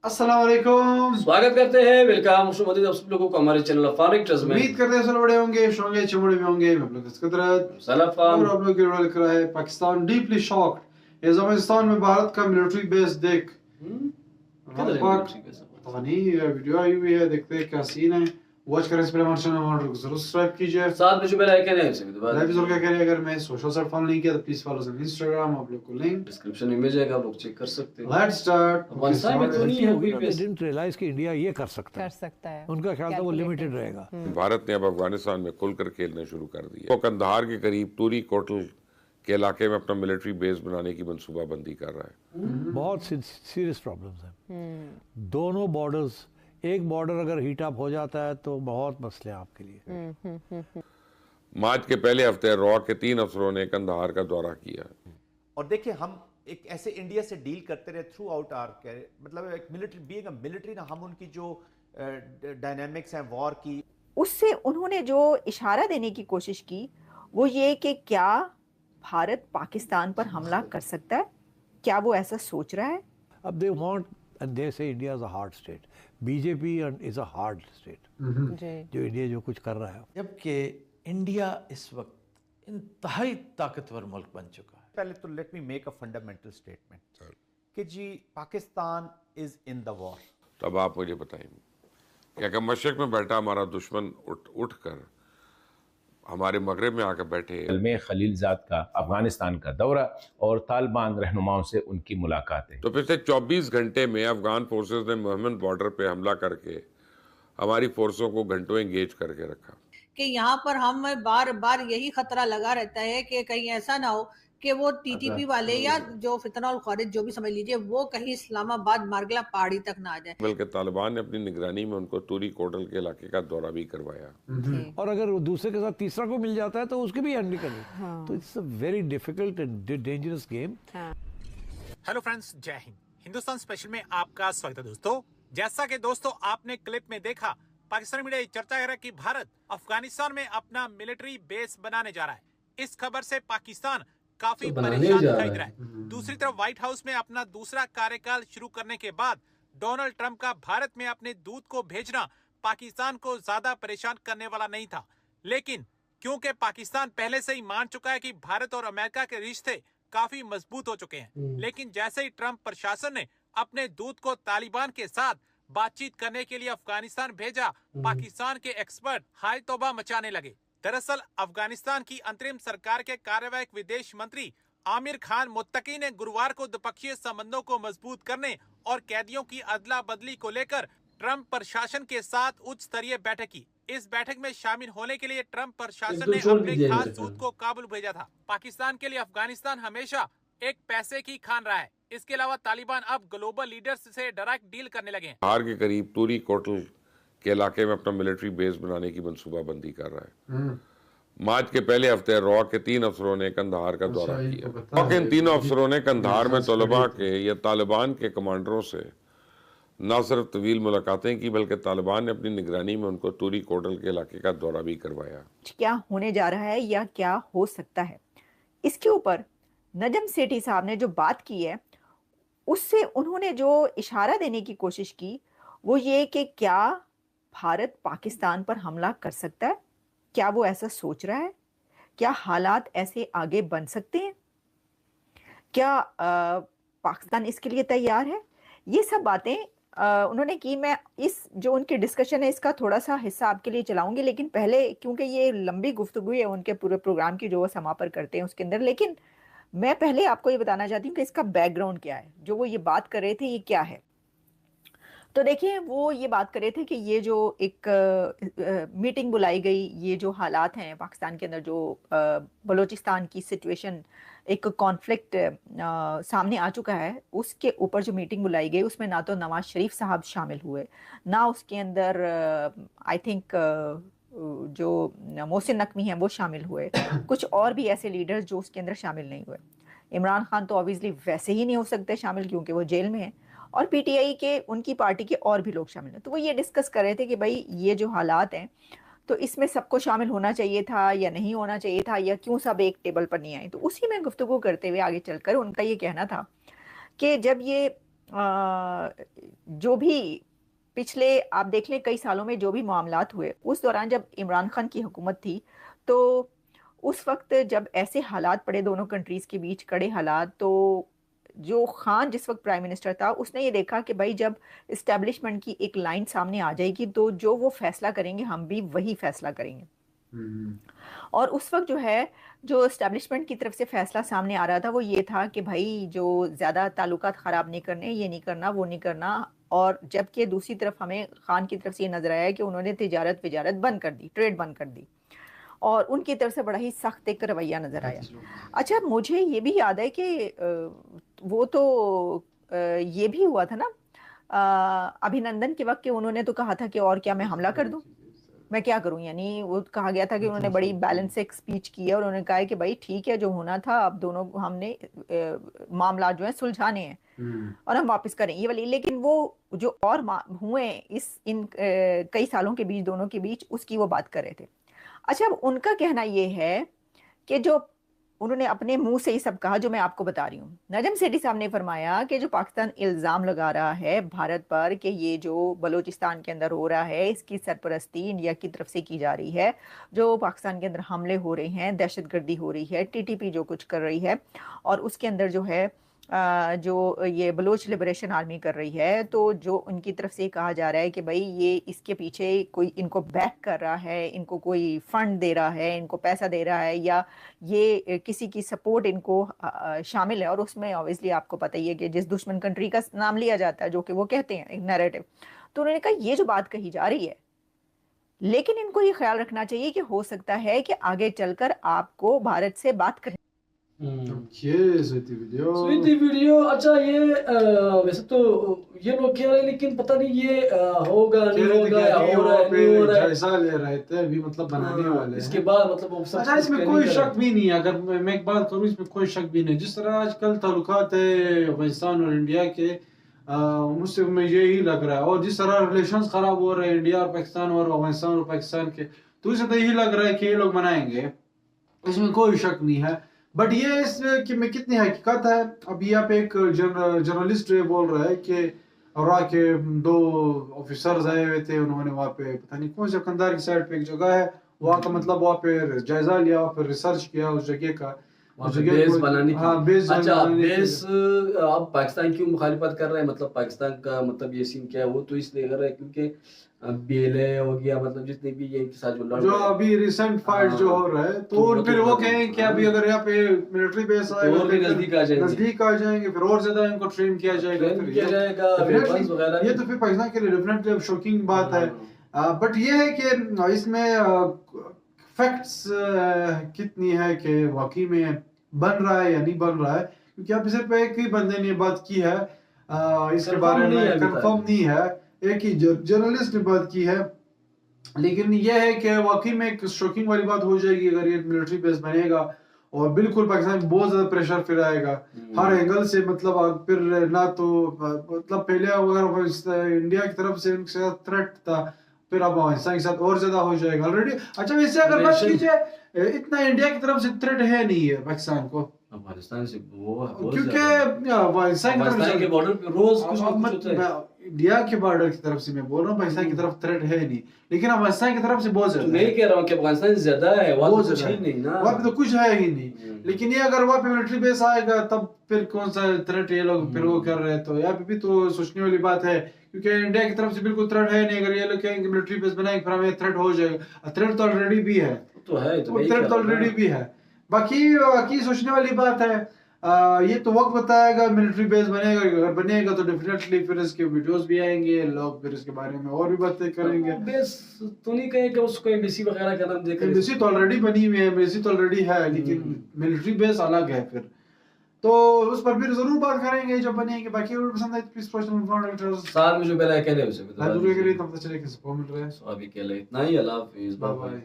अस्सलाम वालेकुम। स्वागत करते हैं, वेलकम खुशनुमा आप सब लोगों को हमारे चैनल अफानिक ट्रस्ट में। उम्मीद करते हैं सब बड़े होंगे, होंगे चमड़े में होंगे। मैं लोग सलाफाम और आप लोग के लिए लिख रहा है पाकिस्तान डीपली शॉक्ड अफगानिस्तान में भारत का मिलिट्री बेस देख। किधर है पाक मिलिट्री बेस? पता नहीं वीडियो आई हुई है, देखते हैं क्या सीन है। वॉच करें, इस पर हमारे चैनल को जरूर सब्सक्राइब कीजिए। साथ में जो बेल आइकन है उसे भी दबा लाइव दीजिए। क्या कह रहे हैं, अगर मैं सोशल साइट फॉलो नहीं किया तो प्लीज फॉलो ऑन इंस्टाग्राम, आप लोग को लिंक डिस्क्रिप्शन में मिल जाएगा, आप लोग चेक कर सकते हैं। Let's start. अफगानिस्तान में तो नहीं होगी बेस। डिडंट रियलाइज कि इंडिया ये कर सकता है। उनका ख्याल था वो लिमिटेड रहेगा। भारत ने अब अफगानिस्तान में खुलकर खेलना शुरू कर दिया। वो कंधार के करीब तूरी कोटल के इलाके में अपना मिलिट्री बेस बनाने की मंसूबाबंदी कर रहा है। बहुत सीरियस प्रॉब्लम्स हैं। दोनों बॉर्डर्स, एक बॉर्डर अगर हीट अप हो जाता है तो बहुत मसले हैं आपके लिए। मार्च के पहले हफ्ते रॉ के 3 अफसरों ने कंधार का दौरा किया। और देखिए, हम एक ऐसे इंडिया से डील करते रहे थ्रू आउट आर, मतलब एक मिलिट्री बीइंग अ मिलिट्री ना, हम उनकी जो डायनामिक्स हैं वॉर की, उससे उन्होंने जो इशारा देने की कोशिश की वो ये कि क्या भारत पाकिस्तान पर हमला कर सकता है, क्या वो ऐसा सोच रहा है। अब दे वांट एंड दे से India is a hard state, BJP is a hard state जो इंडिया जो कुछ कर रहा है। जबकि इंडिया इस वक्त इंतहाई ताकतवर मुल्क बन चुका है। पहले तो let me make a fundamental statement कि जी Pakistan is in the war. तो अब आप मुझे बताएंगे कि अगर मशरक में बैठा हमारा दुश्मन उठकर हमारे मगरब में आकर बैठे। में खलीलजाद का अफगानिस्तान का दौरा और तालिबान रहनुमाओं से उनकी मुलाकातें। तो पिछले 24 घंटे में अफगान फोर्सेस ने मोहम्मद बॉर्डर पे हमला करके हमारी फोर्सों को घंटों एंगेज करके रखा कि यहाँ पर हम बार बार यही खतरा लगा रहता है कि कहीं ऐसा ना हो कि वो टीटीपी वाले या जो फितना और खारिज जो भी समझ लीजिए वो कहीं इस्लामाबाद मारगला पहाड़ी तक ना आ जाए। बल्कि तालिबान ने अपनी निगरानी में उनको तूरी कोटल के इलाके का दौरा भी करवाया। और अगर वो दूसरे के साथ तीसरा को मिल जाता है तो उसकी भी हैंडल करें। तो it's a very difficult and dangerous game. Hello friends, जय हिंद। हिंदुस्तान स्पेशल में आपका स्वागत है दोस्तों। जैसा कि दोस्तों आपने क्लिप में देखा, पाकिस्तानी मीडिया चर्चा कर रहा है कि भारत अफगानिस्तान में अपना मिलिट्री बेस बनाने जा रहा है। इस खबर से पाकिस्तान काफी परेशान दिखाई दे रहा है। दूसरी तरफ व्हाइट हाउस में अपना दूसरा कार्यकाल शुरू करने के बाद डोनाल्ड ट्रंप का भारत में अपने दूत को भेजना पाकिस्तान को ज्यादा परेशान करने वाला नहीं था, लेकिन क्योंकि पाकिस्तान पहले से ही मान चुका है कि भारत और अमेरिका के रिश्ते काफी मजबूत हो चुके हैं, लेकिन जैसे ही ट्रंप प्रशासन ने अपने दूत को तालिबान के साथ बातचीत करने के लिए अफगानिस्तान भेजा, पाकिस्तान के एक्सपर्ट हाय तौबा मचाने लगे। दरअसल अफगानिस्तान की अंतरिम सरकार के कार्यवाहक विदेश मंत्री आमिर खान मुत्तकी ने गुरुवार को द्विपक्षीय संबंधों को मजबूत करने और कैदियों की अदला बदली को लेकर ट्रंप प्रशासन के साथ उच्च स्तरीय बैठक की। इस बैठक में शामिल होने के लिए ट्रंप प्रशासन ने अपने खास दूत को काबुल भेजा था। पाकिस्तान के लिए अफगानिस्तान हमेशा एक पैसे की खान रहा है। इसके अलावा तालिबान अब ग्लोबल लीडर्स से डायरेक्ट डील करने लगे हैं। कंधार के करीब तूरी कोटल के इलाके में अपना मिलिट्री बेस बनाने की मंसूबाबंदी कर रहा है। मार्च के पहले हफ्ते रॉ के 3 अफसरों ने कंधार का दौरा किया। रॉ के इन तीनों अफसरों ने कंधार में तलबा के या तालिबान के कमांडरों से न सिर्फ तवील मुलाकातें की, बल्कि तालिबान ने अपनी निगरानी में उनको तूरी कोटल के इलाके का दौरा भी करवाया। क्या होने जा रहा है या क्या हो सकता है, इसके ऊपर नजम सेठी साहब ने जो बात की है उससे उन्होंने जो इशारा देने की कोशिश की वो ये कि क्या भारत पाकिस्तान पर हमला कर सकता है, क्या वो ऐसा सोच रहा है, क्या हालात ऐसे आगे बन सकते हैं, क्या पाकिस्तान इसके लिए तैयार है। ये सब बातें उन्होंने की। मैं इस जो उनकी डिस्कशन है इसका थोड़ा सा हिस्सा आपके लिए चलाऊंगी, लेकिन पहले क्योंकि ये लंबी गुफ्तगू है उनके पूरे प्रोग्राम की जो वो समापन करते हैं उसके अंदर, लेकिन मैं पहले आपको ये बताना चाहती हूँ कि इसका बैकग्राउंड क्या है, जो वो ये बात कर रहे थे ये क्या है। तो देखिए, वो ये बात कर रहे थे कि ये जो एक मीटिंग बुलाई गई, ये जो हालात हैं पाकिस्तान के अंदर, जो बलूचिस्तान की सिचुएशन, एक कॉन्फ्लिक्ट सामने आ चुका है, उसके ऊपर जो मीटिंग बुलाई गई उसमें ना तो नवाज शरीफ साहब शामिल हुए, ना उसके अंदर आई थिंक जो मोहसिन नकवी हैं वो शामिल हुए, कुछ और भी ऐसे लीडर्स जो उसके अंदर शामिल नहीं हुए। इमरान खान तो ऑब्वियसली वैसे ही नहीं हो सकते शामिल क्योंकि वो जेल में है, और पीटीआई के उनकी पार्टी के और भी लोग शामिल हैं। तो वो ये डिस्कस कर रहे थे कि भाई ये जो हालात हैं तो इसमें सबको शामिल होना चाहिए था या नहीं होना चाहिए था, या क्यों सब एक टेबल पर नहीं आए। तो उसी में गुफ्तगू करते हुए आगे चलकर उनका ये कहना था कि जब ये जो भी पिछले आप देख लें कई सालों में जो भी मामलात हुए, उस दौरान जब इमरान खान की हुकूमत थी, तो उस वक्त जब ऐसे हालात पड़े दोनों कंट्रीज़ के बीच, कड़े हालात, तो जो खान जिस वक्त प्राइम मिनिस्टर था उसने ये देखा कि भाई जब इस्टेब्लिशमेंट की एक लाइन सामने आ जाएगी तो जो वो फैसला करेंगे हम भी वही फैसला करेंगे। और उस वक्त जो है, जो इस्टेब्लिशमेंट की तरफ से फैसला सामने आ रहा था वो ये था कि भाई जो ज़्यादा ताल्लुकात ख़राब नहीं करने, ये नहीं करना, वो नहीं करना। और जबकि दूसरी तरफ हमें खान की तरफ से ये नज़र आया कि उन्होंने तिजारत बंद कर दी, ट्रेड बंद कर दी, और उनकी तरफ से बड़ा ही सख्त एक रवैया नज़र आया। अच्छा, मुझे ये भी याद है कि वो तो ये भी हुआ था ना अभिनंदन के वक्त कि उन्होंने तो कहा था कि और क्या मैं हमला कर दूं, मैं क्या करूं, यानी वो कहा गया था कि उन्होंने बड़ी बैलेंस एक स्पीच की है और उन्होंने कहा है कि भाई ठीक है, जो होना था अब दोनों हमने मामला जो है सुलझाने हैं और हम वापस करें ये वाली। लेकिन वो जो और हुए इन कई सालों के बीच दोनों के बीच, उसकी वो बात कर रहे थे। अच्छा, अब उनका कहना ये है कि जो उन्होंने अपने मुंह से ही सब कहा जो मैं आपको बता रही हूँ। नजम सेठी साहब ने फरमाया कि जो पाकिस्तान इल्ज़ाम लगा रहा है भारत पर कि ये जो बलूचिस्तान के अंदर हो रहा है इसकी सरपरस्ती इंडिया की तरफ से की जा रही है, जो पाकिस्तान के अंदर हमले हो रहे हैं, दहशतगर्दी हो रही है, टीटीपी जो कुछ कर रही है और उसके अंदर जो है जो ये बलोच लिबरेशन आर्मी कर रही है, तो जो उनकी तरफ से कहा जा रहा है कि भाई ये इसके पीछे कोई इनको बैक कर रहा है, इनको कोई फंड दे रहा है, इनको पैसा दे रहा है, या ये किसी की सपोर्ट इनको शामिल है। और उसमें ऑब्वियसली आपको पता ही है कि जिस दुश्मन कंट्री का नाम लिया जाता है, जो कि वो कहते हैं एक नैरेटिव, तो उन्होंने कहा ये जो बात कही जा रही है, लेकिन इनको ये ख्याल रखना चाहिए कि हो सकता है कि आगे चलकर आपको भारत से बात करनी। स्वीटी वीडियो। अच्छा, ये वैसे तो ये लोग कह रहे हैं, लेकिन पता नहीं ये होगा नहीं होगा या हो रहा है नहीं हो रहा है, जायजा ले रहे थे अभी, मतलब बनाने वाले हैं इसके बाद मतलब वो सब। अच्छा, इसमें कोई शक भी नहीं है, अगर मैं एक बात करूं इसमें कोई शक भी नहीं। जिस तरह आजकल ताल्लुकात है अफगानिस्तान और इंडिया के, मुझसे मैं यही लग रहा है, और जिस तरह रिलेशंस खराब हो रहे हैं इंडिया और पाकिस्तान और अफगानिस्तान और पाकिस्तान के, तो इससे तो यही लग रहा है कि ये लोग बनाएंगे, इसमें कोई शक नहीं है। बट ये इसमें कि में कितनी हकीकत है, अभी यहाँ पे एक जर्नलिस्ट बोल रहा है कि और के 2 ऑफिसर्स आए हुए थे, उन्होंने वहाँ पे पता नहीं कौन से कंधार की साइड पे एक जगह है, वहाँ का मतलब वहाँ पे जायजा लिया, वहाँ पे रिसर्च किया उस जगह का, बेस बनाने की। हाँ, बेस अच्छा, बेस अब पाकिस्तान क्यों मुखालिफत कर रहे हैं, मतलब पाकिस्तान का मतलब ये सीन क्या है, वो तो इसलिए कर रहे हैं क्योंकि बीएलए हो गया, मतलब जितने भी ये के साथ जो अभी रिसेंट फाइट जो हो रहा है, तो फिर वो कहें कि अभी अगर यहाँ पे मिलिट्री बेस आएगा और भी नजदीक आ जाएंगे, फिर और ज्यादा इनको ट्रेन किया जाएगा, ये तो फिर पाकिस्तान के लिए डेफिनेटली शॉकिंग बात है। बट ये है कि इसमें फैक्ट्स कितनी है कि वाकई में बन रहा है या नहीं बन रहा है, क्योंकि अब सिर्फ एक ही बंदे ने बात की है, इसके बारे में कंफर्म नहीं है, एक ही जर्नलिस्ट ने बात की है। लेकिन यह है कि वाकई में एक शॉकिंग वाली बात हो जाएगी अगर ये मिलिट्री बेस बनेगा, और बिल्कुल पाकिस्तान में बहुत ज्यादा प्रेशर फिर आएगा हर एंगल से। मतलब फिर ना तो मतलब पहले अगर इंडिया की तरफ से उनके साथ थ्रेट था, फिर अब अफगानिस्तान के साथ और ज्यादा हो जाएगा ऑलरेडी। अच्छा, वैसे अगर बात कीजिए, इतना इंडिया की तरफ से थ्रेट है नहीं है पाकिस्तान को अफगानिस्तान से, वो क्योंकि अफगानिस्तान के बॉर्डर पे रोज कुछ होता है। इंडिया के बॉर्डर की तरफ से मैं बोल रहा हूँ, पाकिस्तान की तरफ थ्रेट है नहीं, लेकिन अफगानिस्तान की तरफ से बहुत ज्यादा। मैं कह रहा हूँ कि अफगानिस्तान से ज्यादा है, वहाँ तो कुछ ही नहीं ना, वहाँ पे तो कुछ है ही नहीं। लेकिन ये अगर वहाँ पे मिलिट्री बेस आएगा तब फिर कौन सा थ्रेट ये लोग फिर वो कर रहे हैं, तो यहाँ पे भी तो सोचने वाली बात है, क्योंकि इंडिया की तरफ से बिल्कुल थ्रेट है नहीं। अगर ये लोग कहेंगे मिलिट्री बेस बनाएंगे फिर हमें थ्रेट हो जाएगा, थ्रेट तो ऑलरेडी भी है, थ्रेट तो ऑलरेडी भी है। बाकी सोचने वाली बात है, ये तो वक्त बताएगा मिलिट्री बेस बनेगा, अगर बनेगा तो डेफिनेटली फिर इसके वीडियोस भी आएंगे, लोग फिर इसके बारे में और भी बातें करेंगे। बेस तो नहीं कहेंगे उसको एम्बेसी वगैरह का नाम देकर, एम्बेसी तो ऑलरेडी बनी हुई है, एम्बेसी तो ऑलरेडी है, लेकिन मिलिट्री बेस अलग है फिर, तो उस पर फिर जरूर बात करेंगे जब बनेंगे। बाकी अगर पसंद आए तो प्लीज पोस्ट साथ में जो पहले कहने उसे बता चले कैसे मिल रहा है। अभी के लिए इतना ही, अल्लाह हाफिज़, बाय बाय।